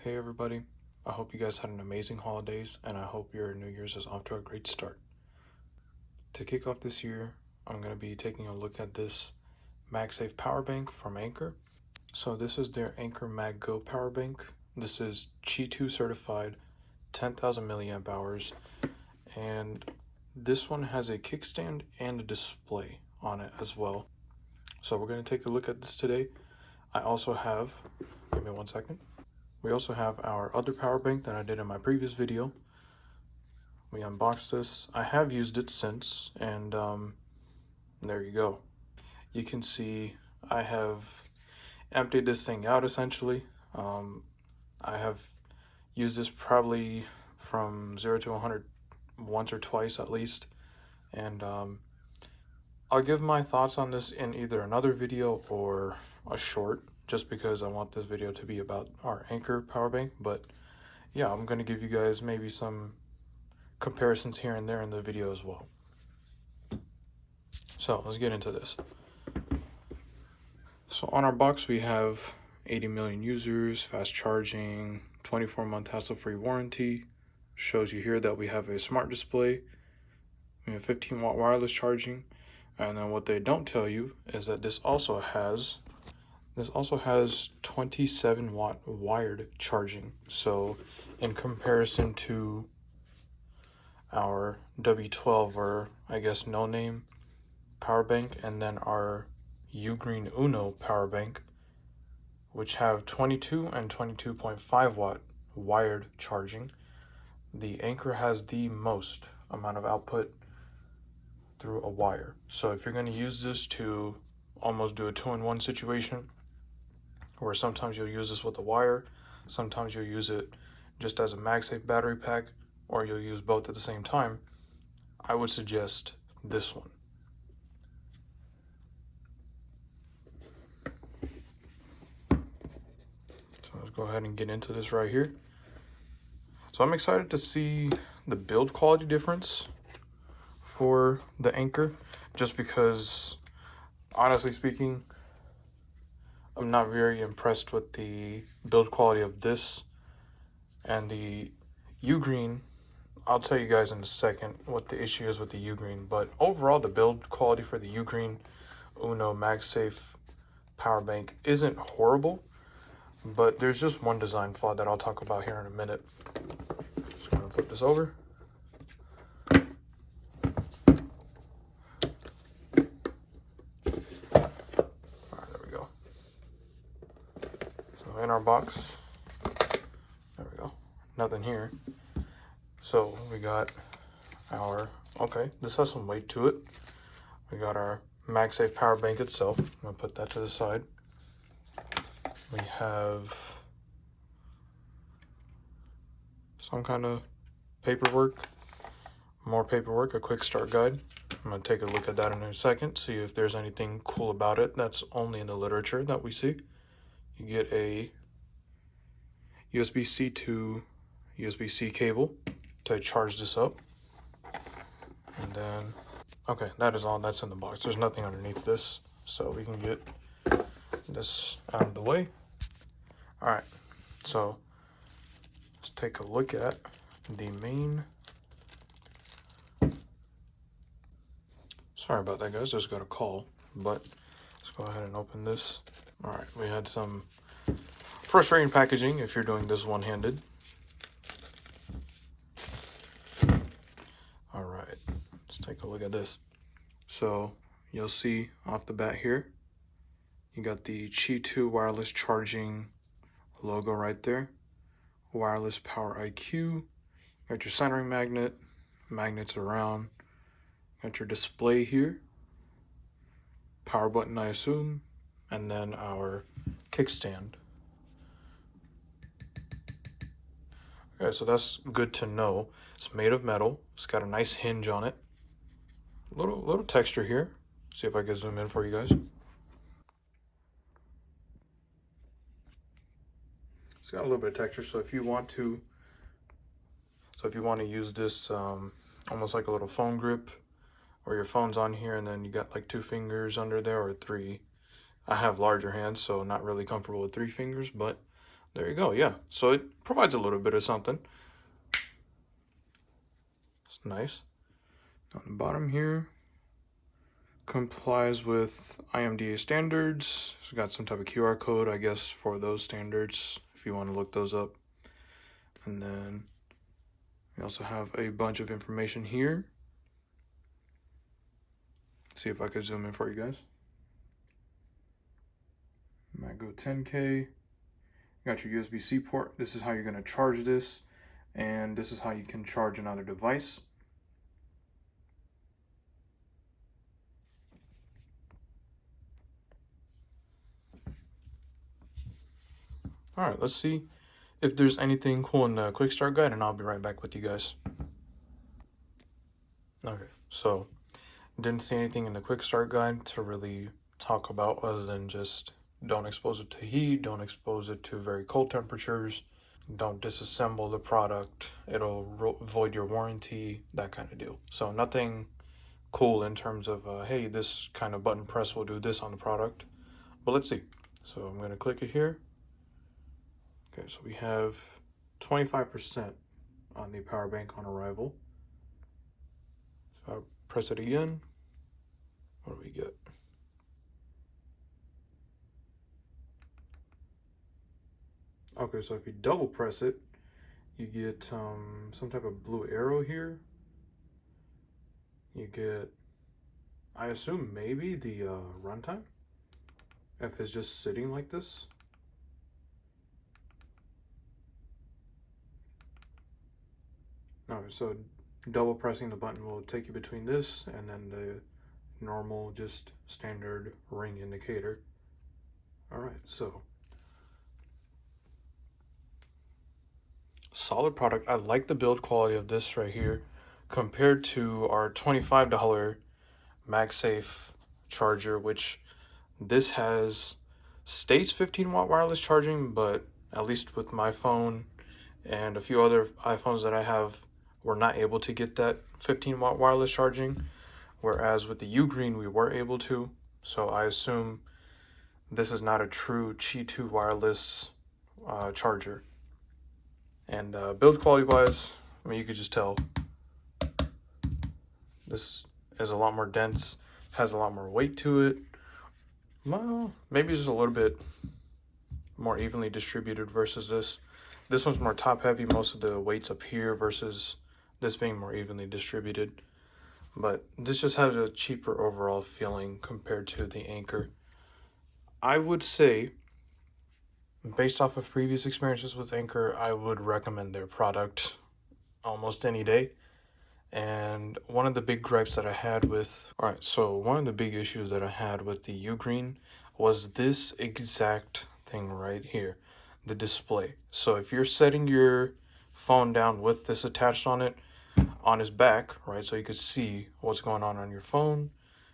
Hey everybody, I hope you guys had an amazing holidays and I hope your New Year's is off to a great start. To kick off this year, I'm going to be taking a look at this MagSafe power bank from Anker. So this is their Anker MagGo PowerBank. This is Qi 2 certified, 10,000 milliamp hours, and this one has a kickstand and a display on it as well. So we're going to take a look at this today. I also have, give me 1 second. We also have our other power bank that I did in my previous video. We unboxed this. I have used it since, and there you go. You can see I have emptied this thing out essentially. I have used this probably from 0 to 100 once or twice at least, and I'll give my thoughts on this in either another video or a short, just because I want this video to be about our Anker power bank. But yeah, I'm going to give you guys maybe some comparisons here and there in the video as well. So let's get into this. So on our box we have 80 million users, fast charging, 24-month hassle-free warranty. Shows you here that we have a smart display, we have 15-watt wireless charging, and then what they don't tell you is that this also has 27-watt wired charging. So in comparison to our W12, or I guess no name power bank, and then our UGREEN Uno power bank, which have 22 and 22.5 watt wired charging, the Anker has the most amount of output through a wire. So if you're going to use this to almost do a 2-in-1 situation, where sometimes you'll use this with a wire, sometimes you'll use it just as a MagSafe battery pack, or you'll use both at the same time, I would suggest this one. So let's go ahead and get into this right here. So I'm excited to see the build quality difference for the Anker, just because, honestly speaking, I'm not very impressed with the build quality of this and the UGREEN. I'll tell you guys in a second what the issue is with the UGREEN, but overall the build quality for the UGREEN Uno MagSafe power bank isn't horrible, but there's just one design flaw that I'll talk about here in a minute. Just gonna flip this over. In our box, there we go, nothing here. So we got our, okay, this has some weight to it. We got our MagSafe power bank itself. I'm gonna put that to the side. We have some kind of paperwork, more paperwork, a quick start guide. I'm gonna take a look at that in a second, see if there's anything cool about it that's only in the literature that we see. You get a USB-C to USB-C cable to charge this up. And then, okay, that is all that's in the box. There's nothing underneath this, so we can get this out of the way. All right, so let's take a look at the main. Sorry about that, guys, just got a call, but let's go ahead and open this. All right, we had some frustrating packaging if you're doing this one-handed. All right, let's take a look at this. So you'll see off the bat here, you got the Qi 2 wireless charging logo right there. Wireless power IQ. Got your centering magnet, magnets around. Got your display here. Power button, I assume. And then our kickstand. Okay, so that's good to know. It's made of metal. It's got a nice hinge on it. Little texture here. See if I can zoom in for you guys. It's got a little bit of texture, so if you want to use this almost like a little phone grip, or your phone's on here and then you got like 2 fingers under there, or 3. I have larger hands, so not really comfortable with 3 fingers, but There you go, yeah. So it provides a little bit of something. It's nice. On the bottom here, complies with IMDA standards. It's got some type of QR code, I guess, for those standards, if you want to look those up. And then we also have a bunch of information here. See if I could zoom in for you guys. MagGo 10K. You got your USB-C port. This is how you're going to charge this. And this is how you can charge another device. All right, let's see if there's anything cool in the quick start guide, and I'll be right back with you guys. Okay, so didn't see anything in the quick start guide to really talk about other than just don't expose it to heat, don't expose it to very cold temperatures, don't disassemble the product, it'll void your warranty, that kind of deal. So nothing cool in terms of, hey, this kind of button press will do this on the product. But let's see. So I'm going to click it here. Okay, so we have 25% on the power bank on arrival. So I'll press it again. What do we get? Okay, so if you double press it, you get some type of blue arrow here. You get, I assume maybe the runtime, if it's just sitting like this. Alright, so double pressing the button will take you between this and then the normal, just standard ring indicator. Alright, so solid product. I like the build quality of this right here compared to our $25 MagSafe charger, which this states 15-watt wireless charging, but at least with my phone and a few other iPhones that I have, we're not able to get that 15-watt wireless charging, whereas with the UGREEN we were able to. So I assume this is not a true Qi 2 wireless charger. And build quality wise, I mean, you could just tell this is a lot more dense, has a lot more weight to it. Well, maybe just a little bit more evenly distributed versus this. This one's more top heavy, most of the weight's up here versus this being more evenly distributed. But this just has a cheaper overall feeling compared to the Anker. I would say, based off of previous experiences with Anker, I would recommend their product almost any day. And one of the big gripes that I had with, one of the big issues that I had with the UGREEN was this exact thing right here, the display. So if you're setting your phone down with this attached on it, on his back, right, so you could see what's going on your phone,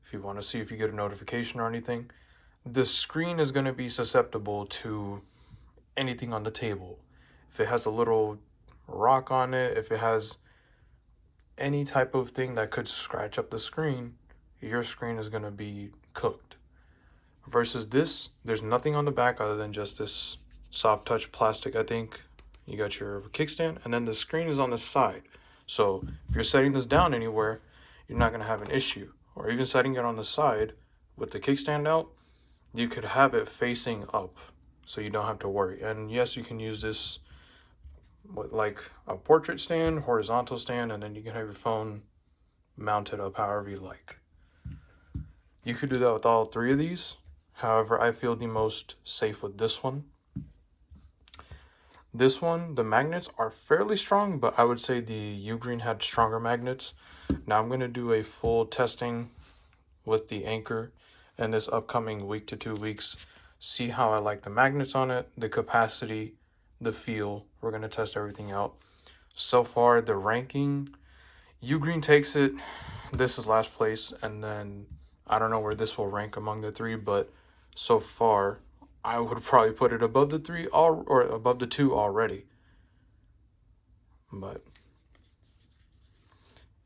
if you want to see if you get a notification or anything, the screen is going to be susceptible to anything on the table. If it has a little rock on it, if it has any type of thing that could scratch up the screen, your screen is going to be cooked. Versus this, there's nothing on the back other than just this soft touch plastic. I think you got your kickstand, and then the screen is on the side. So if you're setting this down anywhere, you're not going to have an issue. Or even setting it on the side with the kickstand out, you could have it facing up so you don't have to worry. And yes, you can use this with like a portrait stand, horizontal stand, and then you can have your phone mounted up however you like. You could do that with all three of these. However, I feel the most safe with this one. This one, the magnets are fairly strong, but I would say the UGREEN had stronger magnets. Now I'm going to do a full testing with the Anker in this upcoming week to 2 weeks. See how I like the magnets on it, the capacity, the feel. We're going to test everything out. So far, the ranking, UGREEN takes it. This is last place, and then I don't know where this will rank among the three, but so far, I would probably put it above the three or above the two already. But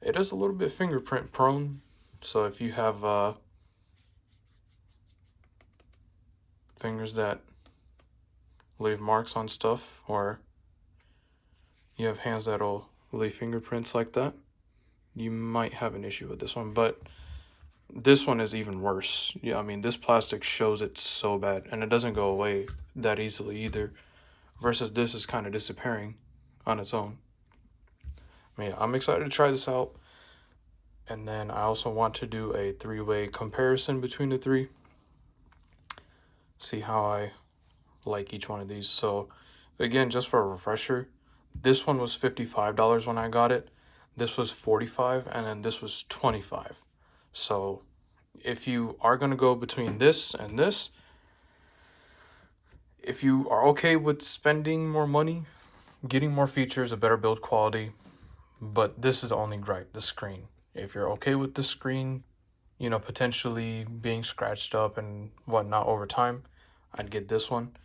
it is a little bit fingerprint prone. So if you have fingers that leave marks on stuff, or you have hands that'll leave fingerprints like that, you might have an issue with this one. But this one is even worse. Yeah, I mean, this plastic shows it so bad, and it doesn't go away that easily either, versus this is kind of disappearing on its own. I mean, I'm excited to try this out, and then I also want to do a three-way comparison between the three, see how I like each one of these. So again, just for a refresher, this one was $55 when I got it, this was $45, and then this was $25. So if you are going to go between this and this, if you are okay with spending more money, getting more features, a better build quality, but this is the only gripe, the screen. If you're okay with the screen, you know, potentially being scratched up and whatnot over time, I'd get this one.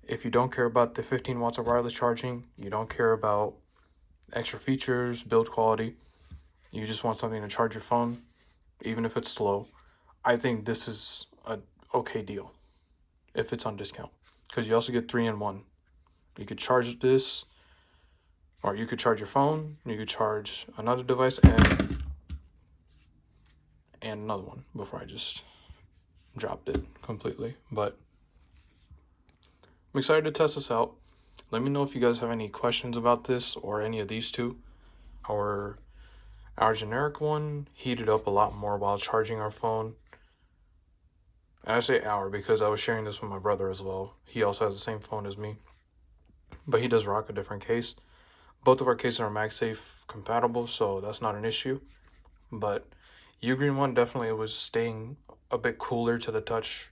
If you don't care about the 15 watts of wireless charging, you don't care about extra features, build quality, you just want something to charge your phone, even if it's slow, I think this is a okay deal if it's on discount, because you also get 3-in-1. You could charge this, or you could charge your phone, you could charge another device, and another one before I just dropped it completely. But I'm excited to test this out. Let me know if you guys have any questions about this or any of these two. Our generic one heated up a lot more while charging our phone. And I say our because I was sharing this with my brother as well. He also has the same phone as me, but he does rock a different case. Both of our cases are MagSafe compatible, so that's not an issue. But UGREEN one definitely was staying a bit cooler to the touch,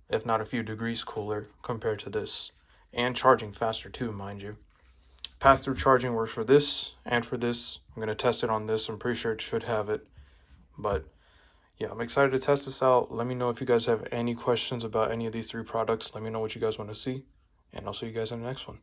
if not a few degrees cooler compared to this, and charging faster too, mind you. Pass-through charging works for this and for this. I'm going to test it on this. I'm pretty sure it should have it. But yeah, I'm excited to test this out. Let me know if you guys have any questions about any of these three products. Let me know what you guys want to see, and I'll see you guys in the next one.